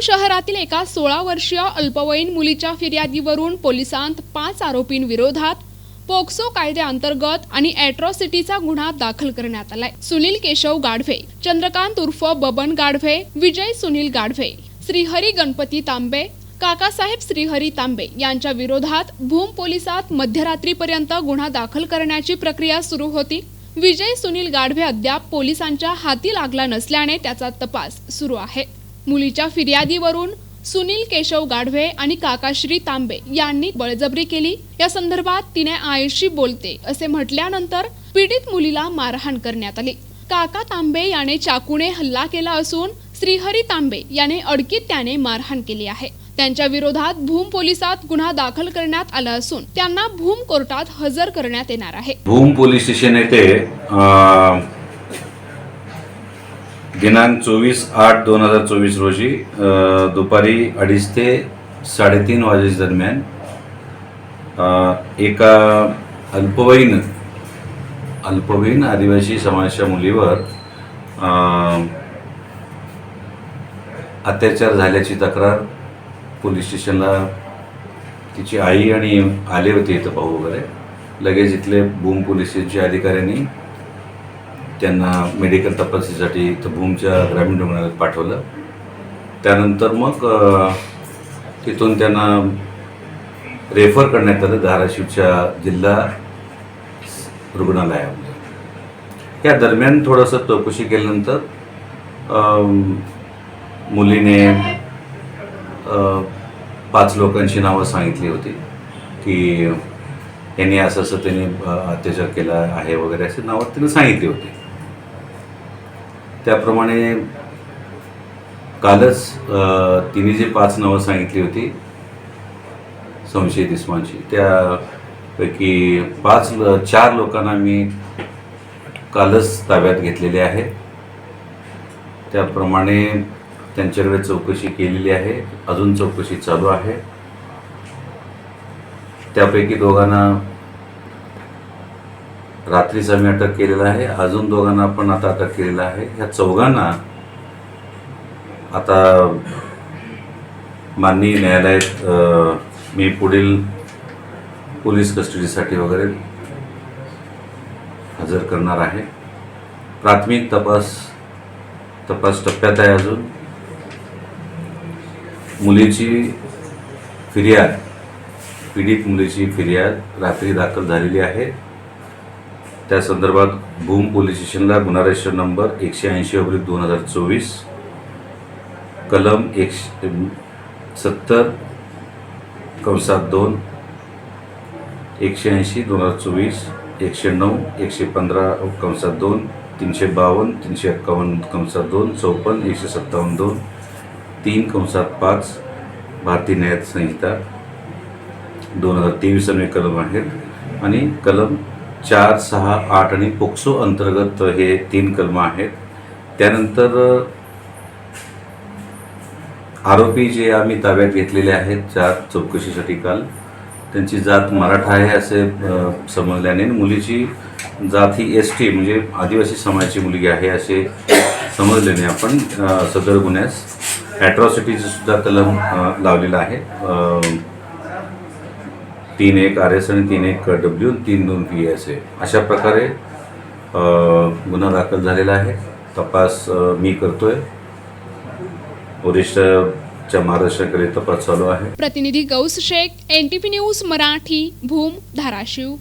शहरातील एका 16 वर्षीय अल्पवयीन मुलीच्या फिर्यादीवरून पोलिसांत 5 आरोपींविरोधात पोक्सो कायद्याअंतर्गत आणि अॅट्रॉसिटीचा गुन्हा दाखल करण्यात आलाय। सुनील केशव गाढवे, चंद्रकांत उर्फ बबन गाढवे, विजय सुनील गाढवे, श्रीहरी गणपती तांबे, काकासाहेब श्रीहरी तांबे यांच्या विरोधात भूम पोलिसात मध्यरात्रीपर्यंत गुन्हा दाखल करण्याची प्रक्रिया सुरू होती। विजय सुनील गाढवे अद्याप पोलिसांच्या हाती लागला नसल्याने त्याचा तपास सुरू आहे। मुलीच्या फिर्यादीवरून सुनील केशव गाढवे आणि काकाश्री तांबे यांनी बळजबरी केली। या संदर्भात तिने आईशी बोलते असे म्हटल्यानंतर पीडित मुलीला मारहाण करण्यात आली। काका तांबे याने चाकूने हल्ला केला असून श्रीहरी तांबे याने अडकीत्याने मारहाण केली आहे। त्यांच्या विरोधात भूम पोलिसात गुन्हा दाखल करण्यात आला असून त्यांना भूम कोर्टात हजर करण्यात येणार आहे। भूम पोलीस स्टेशन येथे दिनांक 24/8/2024 रोजी दुपारी 2:30 ते 3:30 वाजेच्या दरम्यान एका अल्पवयीन आदिवासी समाजाच्या मुलीवर अत्याचार झाल्याची तक्रार पोलीस स्टेशनला तिची आई आणि आले होते इथं पाहू वगैरे। लगेच इथले भूम पोलीस स्टेशनच्या अधिकाऱ्यांनी त्यांना मेडिकल तपासणीसाठी इथं भूमच्या ग्रामीण रुग्णालयात पाठवलं। त्यानंतर मग तिथून त्यांना रेफर करण्यात आलं धाराशिवच्या जिल्हा रुग्णालयामध्ये। या दरम्यान थोडंसं चौकशी केल्यानंतर मुलीने 5 लोकांची नावं सांगितली होती की यांनी असं त्यांनी अत्याचार केला आहे वगैरे असे नावं तिने सांगितली होती। त्याप्रमाणे कालच तिने जे 5 नावं सांगितली होती संशयित इसमांची, त्यापैकी 4 लोकांना मी कालच ताब्यात घेतलेले आहे। त्याप्रमाणे त्यांच्याकडे चौकशी केलेली आहे, अजून चौकशी चालू आहे। त्यापैकी 2 रात्रीच आम्ही अटक केलेला आहे, अजून 2 पण आता अटक केलेला आहे। ह्या 4 आता माननीय न्यायालयात मी पुढील पोलीस कस्टडीसाठी वगैरे हजर करणार आहे। प्राथमिक तपास टप्प्यात आहे। अजून पीडित मुलीची फिर्याद रात्री दाखल झालेली आहे। त्या संदर्भात भूम पोलीस स्टेशनला गुन्हा रजिस्टर नंबर 180/2024 कलम 70/2 180/2024 109 115/2 352 351/2 54 157/2 3/5 भारतीय न्याय संहिता 2023 अन्वये कलम आहेत आणि कलम 4, 6, 8 आणि पोक्सो अंतर्गत हे 3 कलम आहेत। त्यानंतर आरोपी जे आम्ही ताब्यात घेतलेले आहेत चौकशीसाठी काल, त्यांची जात मराठा आहे असे समजल्याने मुलीची जात ही ST म्हणजे आदिवासी समाजाची मुलगी आहे असे समजल्याने आपण सदर गुन्ह्यास अॅट्रॉसिटीचं सुद्धा कलम लावलेला आहे। 3(1) RS आणि 3(1) W 3(2) PS अशा प्रकारे गुन्हा दाखल झालेला आहे। तपास मी करतोय, वरिष्ठच्या महाराष्ट्राकडे तपास चालू आहे। प्रतिनिधी गौस शेख, NTP न्यूज मराठी, भूम, धाराशिव।